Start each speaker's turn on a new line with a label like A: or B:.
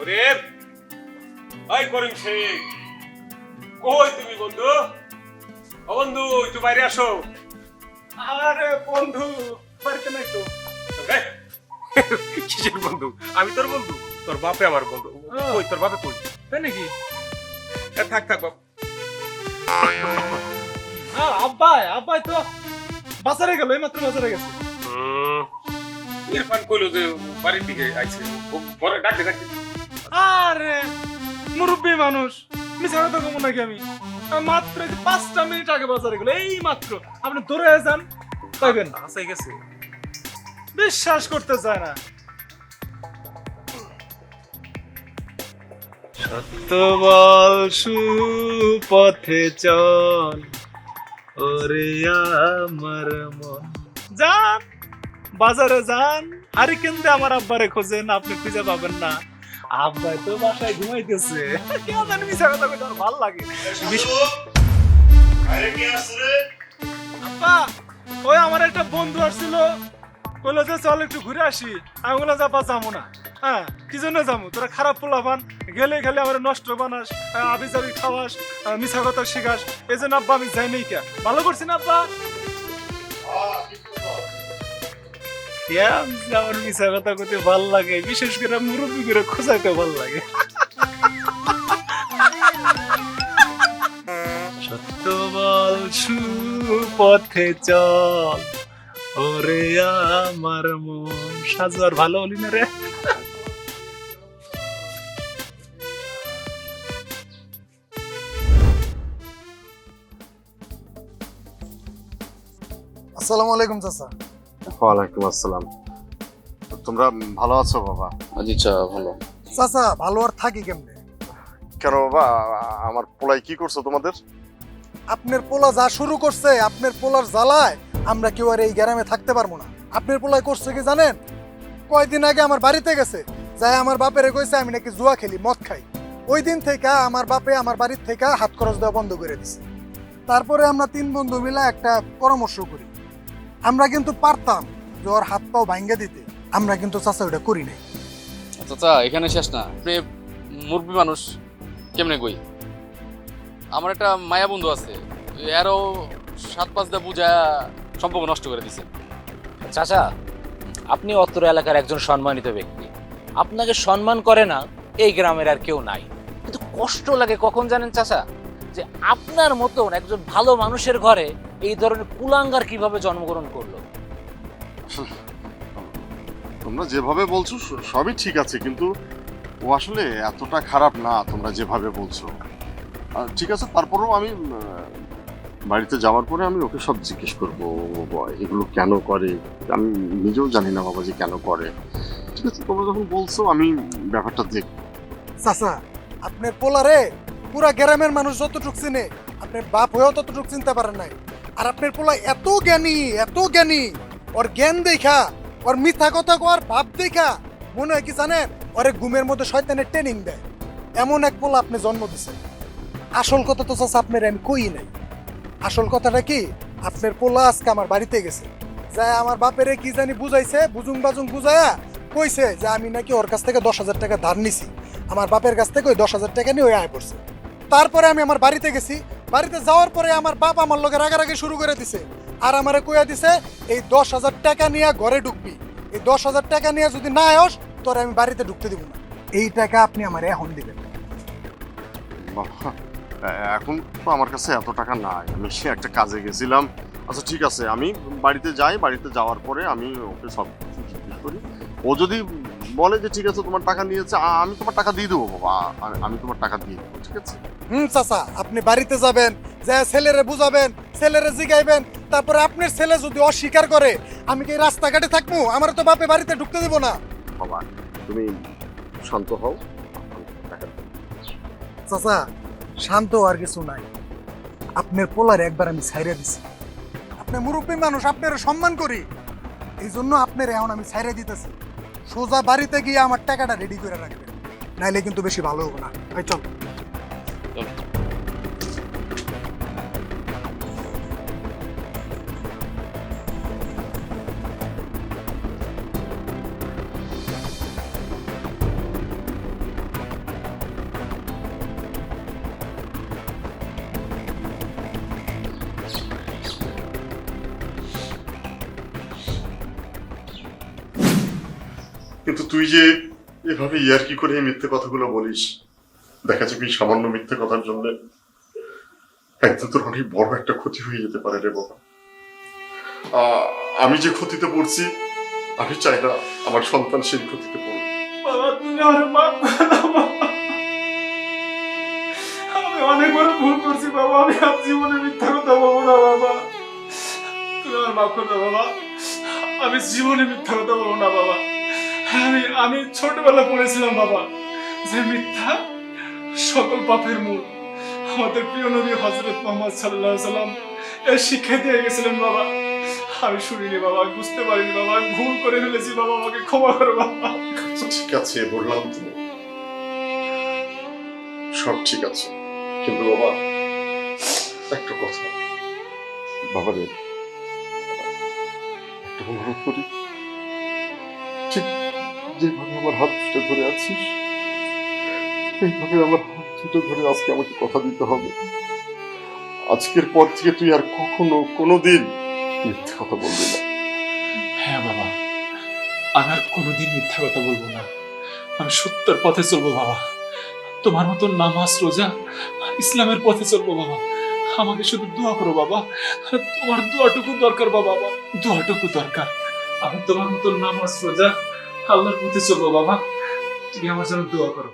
A: ওরে ভাই করিম শেখ, কই তুমি বন্ধু? ও বন্ধু, একটু বাইরে আসো।
B: আরে বন্ধু, বাড়িতে নাই তো।
A: এই, কিসের বন্ধু? আমি তোর বন্ধু, তোর বাপে আমার বন্ধু। কই তোর বাপে কই?
B: তাই নাকি?
A: থাক থাক বাপ।
B: আব্বাই তো বাজারে গেল, এইমাত্র বাজারে গেছে।
A: ইরফান কইলো যে বাড়ির দিকে আইছে, পরে ডাকলে ডাকলে।
B: আরে মুরব্বী মানুষ, মিছা কথা কমো নাকি আমি? মাত্র 5টা মিনিট আগে বাজারে গেল, এই মাত্র। আপনি দৌড়ে যান, পাইবেন।
A: হাসাই গেছে।
B: বিশ্বাস করতে চায় না। সত্য বল, সুপথে চল, ওরে আমার মন। যান বাজারে যান, হারিকেন দিয়ে আমার আব্বারে খোঁজেন, আপনি খুঁজে পাবেন না। আব্বাই তো বাসায় ঘুমাইতেছে। কেউ জানি মিছা কথা কইতে আমার ভালো লাগে। আব্বা, ওই আমার একটা বন্ধু আসছিল, কইলো যে চল একটু ঘুরে আসি। আমি বললাম যাবা যাবো না। হ্যাঁ, কি জন্য যাবো? তোরা খারাপ পোলাপান, গেলে খালি আমার নষ্ট বানাস, আবি যাবি খাওয়াস, মিছা কথা শিখাস। এই জন্য আব্বা আমি যাই নাই। কে ভালো করছি না আব্বা? আমার মিছা কথা কইতে ভাল লাগে, বিশেষ করে মুরব্বী করে খোঁজাইতে ভাল লাগে। সত্য বল, সুপথে চল, ওরে আমার মন। সাজু আর ভালো হলি না রে।
C: আসসালামু আলাইকুম চাচা।
D: ওয়ালাইকুম আসসালাম। তোমরা ভালো আছো বাবা?
E: জি ভালো।
C: চাচা ভালো আর থাকি কেমনে?
D: কেন বাবা, আমার পোলাই কি করছো তোমাদের?
C: আপনার পোলা যা শুরু করছে, আপনার পোলার জ্বালায় আমরা কেউ আর এই গ্রামে থাকতে পারবো না। আপনার পোলাই করছে কি জানেন? কয়দিন আগে আমার বাড়িতে গেছে, যাই আমার বাপেরে কইছে আমি নাকি জুয়া খেলি, মদ খাই। ওই দিন থেকে আমার বাপে আমার বাড়ির থেকে হাত খরচ দেওয়া বন্ধ করে দিছে। তারপরে আমরা 3 বন্ধু মিলে একটা পরামর্শ করি। আমরা কিন্তু পারতাম যে ওর হাত পাও ভাঙ্গে দিতে, আমরা কিন্তু চাচা ওটা করি নাই।
E: চাচা এখানে শেষ না, আপনি মুরব্বী মানুষ, কেমনে কই? আমার একটা মায়া বন্ধু আছে, এরও 7-5 দা বুঝা সম্পর্ক নষ্ট করে দিছে।
F: চাচা, আপনি অত্র এলাকার একজন সম্মানিত ব্যক্তি, আপনাকে সম্মান করে না এই গ্রামের আর কেউ নাই। কিন্তু কষ্ট লাগে কখন জানেন চাচা, যে আপনার মতন একজন ভালো মানুষের ঘরে এই ধরনের কুলাঙ্গার কিভাবে জন্মগ্রহণ করলো।
D: তোমরা যেভাবে বলছো সবই ঠিক আছে, কিন্তু ও আসলে এতটা খারাপ না তোমরা যেভাবে বলছো। ঠিক আছে, তারপরেও আমি বাড়িতে যাওয়ার পরে আমি ওকে সব জিজ্ঞেস করবো এগুলো কেন করে। আমি নিজেও জানি না বাবা যে কেন করে। ঠিক আছে, তোমরা যখন বলছো আমি ব্যাপারটা দেখবো।
C: চাচা, আপনার পোলারে পুরা গ্রামের মানুষ যতটুক চিনে, আপনার বাপ হয়েও ততটুক চিনতে পারেন নাই। আর আপনার পোলা এত জ্ঞানী, এত জ্ঞানী, ওর জ্ঞান দেখা, ওর মিথ্যা কথা কোয়ার ভাব দেখা মনে হয় কি জানেন, ওরে ঘুমের মধ্যে শয়তানের ট্রেনিং দেয়। এমন এক পোলা আপনি জন্ম দিচ্ছেন। আসল কথা তো চাচা আপনার আমি কই নাই। আসল কথাটা কি, আপনার পোলা আজকে আমার বাড়িতে গেছে, যায় আমার বাপেরে কি জানি বুঝাইছে, বুজুং বাজুং বুঝায়া কইছে যে আমি নাকি ওর কাছ থেকে 10,000 টাকা ধার নিছি। আমার বাপের কাছ থেকে ওই 10,000 টাকা নিয়ে ওই আয় পড়ছে। তারপরে আমি আমার বাড়িতে গেছি, বাড়িতে যাওয়ার পরে আমার বাপ আমার লগে রাগারাগি শুরু করে দিছে। আর আমারে কইয়া দিছে এই 10,000 টাকা নিয়ে ঘরে ঢুকবি, এই 10,000 টাকা নিয়ে যদি না আস তোর আমি বাড়িতে ঢুকতে দিব না। এই টাকা আপনি আমার এখন দিবেন।
D: বাবা, এখন তো আমার কাছে এত টাকা নাই, আমি সে একটা কাজে গেছিলাম। আচ্ছা ঠিক আছে, আমি বাড়িতে যাই, বাড়িতে যাওয়ার পরে আমি ওকে সব কিছু জিজ্ঞেস করি। ও যদি বলে যে ঠিক আছে তোমার টাকা নিয়েছে, আমি তোমার টাকা দিয়ে দেবো বাবা, আমি তোমার টাকা দিয়ে দেবো। ঠিক আছে?
C: চাচা, আপনি বাড়িতে যাবেন, যা ছেলেরে বুঝাবেন, ছেলেরে জিগাইবেন। তারপরে আপনার ছেলে যদি অস্বীকার করে, আমি কি রাস্তাঘাটে থাকবো? আমার তো বাপে বাড়িতে ঢুকতে দিব না।
D: বাবা তুমি শান্ত হও, টাকা দাও।
C: চাচা, শান্ত আর কিছু নাই। আপনার পোলার একবার আমি ছাইরে দিছি। আপনি মুরব্বী মানুষ, আপনার সম্মান করি, এই জন্য আপনার এখন আমি ছাইরে দিতেছি। সোজা বাড়িতে গিয়ে আমার টাকাটা রেডি করে রাখবেন, নাইলে কিন্তু বেশি ভালো হবে না। ভাই চল।
D: কিন্তু তুই যে এভাবে ইয়ার্কি করে এই মিথ্যে কথাগুলো বলিস, দেখা যাবে এই সামান্য মিথ্যে কথার জন্য একদিন তোর অনেক বড় একটা ক্ষতি হয়ে যেতে পারে রে বাবা। আমি যে ক্ষতিতে পড়ছি, আমি চাই না আমার সন্তান সেই ক্ষতিতে পড়ুক।
B: বাবা তুমি আমার মাফ করে দাও বাবা। আমি অনেক বড় ভুল করছি বাবা, আমি আর জীবনে মিথ্যা কথা বলবো না বাবা। তুমি আমার মাফ করে দাও বাবা, আমি জীবনে মিথ্যা কথা বলবো না বাবা। আমি ছোটবেলা পড়েছিলাম বাবা যে মিথ্যা সকল পাপের মূল। আমাদের প্রিয় নবী হযরত মুহাম্মদ সাল্লাল্লাহু আলাইহি সাল্লাম এই শিক্ষা দিয়ে গেছিলেন বাবা। আমি শুনিনি বাবা, আমি বুঝতে পারিনি বাবা, আমি ভুল করে ফেলেছি বাবা, আমাকে ক্ষমা করো বাবা।
D: ঠিক আছে, বললাম তো সব ঠিক আছে, কিন্তু বাবা একটা কথা, বাবা রে একটা অনুরোধ করি, ঠিক যেভাবে আমার হাত দুটো ধরে আছিস এইভাবে আমার হাত দুটো ধরে আজকে আমাকে কথা দিতে হবে। আজকের পর থেকে তুই আর কখনো কোনোদিন মিথ্যে কথা বলবি না।
B: হ্যাঁ বাবা, আমি আর কোনোদিন মিথ্যা কথা বলবো না, আমি সত্যের পথে চলবো বাবা। তোমার মতো নামাজ রোজা ইসলামের পথে চলবো বাবা। আমাকে শুধু দোয়া করো বাবা, তোমার দোয়াটুকু দরকার বাবা, আমার দোয়াটুকু দরকার। আমি তোমার মতো নামাজ রোজা আল্লাহর পথে চলবো বাবা, তুমি আমার জন্য দোয়া করো।